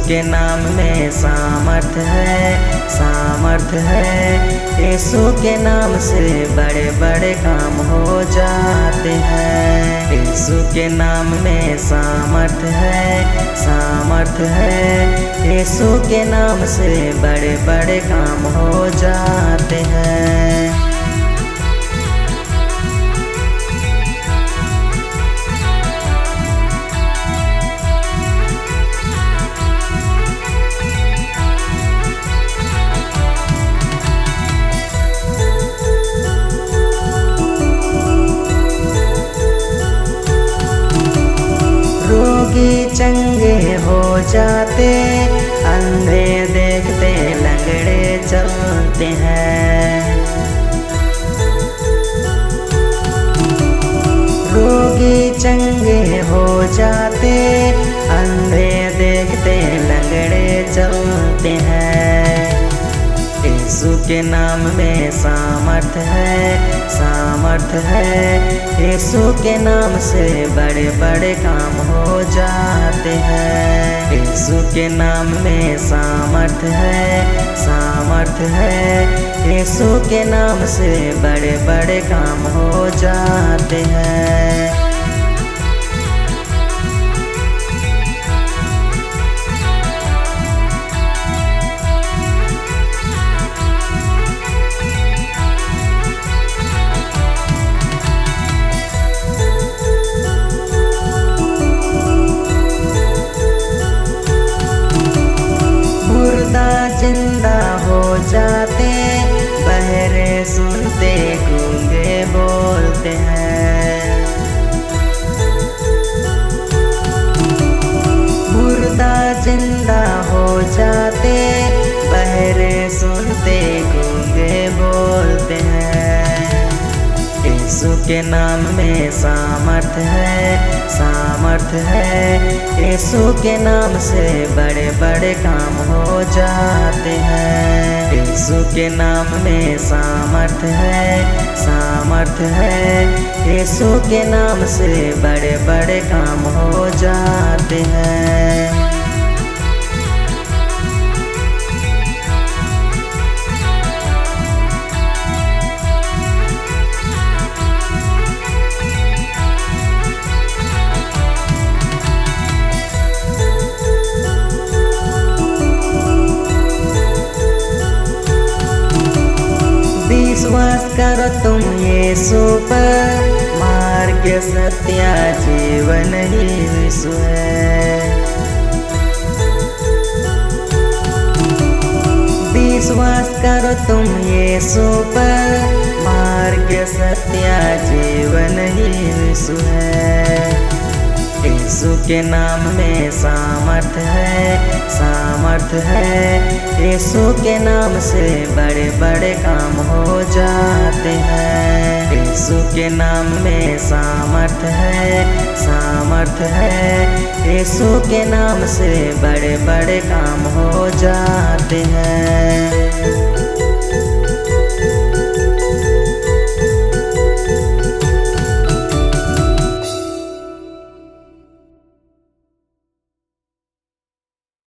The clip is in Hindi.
के नाम में सामर्थ है, सामर्थ है। यीशु के नाम से बड़े बड़े काम हो जाते हैं। यीशु के नाम में सामर्थ है, सामर्थ है। यीशु के नाम से बड़े बड़े काम हो जाते हैं। रोगी चंगे हो जाते, अंधे देखते, लंगड़े चलते हैं। रोगी चंगे हो जाते, अंधे देखते, लंगड़े चलते हैं। यीशु के नाम में सामर्थ है, सामर्थ है। यीशु के नाम से बड़े बड़े काम हो जाते हैं। यीशु के नाम में सामर्थ है, सामर्थ है। यीशु के नाम से बड़े बड़े काम हो जाते हैं। जिंदा हो जाते, बहरे सुनते, गूंगे बोलते हैं। मुर्दा जिंदा हो जाते, बहरे सुनते, गूंगे बोलते हैं। यीशु के नाम में सामर्थ है, सामर्थ है। यीशु के नाम से बड़े बड़े काम हो जाते हैं। यीशु के नाम में सामर्थ है, सामर्थ है। यीशु के नाम से बड़े बड़े काम हो जाते हैं। विश्वास करो तुम यीशु पर, मार्ग सत्य जीवन ही यीशु है। विश्वास करो तुम यीशु पर, मार्ग सत्य जीवन ही यीशु है। यीशु के नाम में सामर्थ है, सामर्थ है। यीशु के नाम से बड़े बड़े काम हो जाते हैं। यीशु के नाम में सामर्थ है, सामर्थ है। यीशु के नाम से बड़े बड़े काम हो जाते हैं।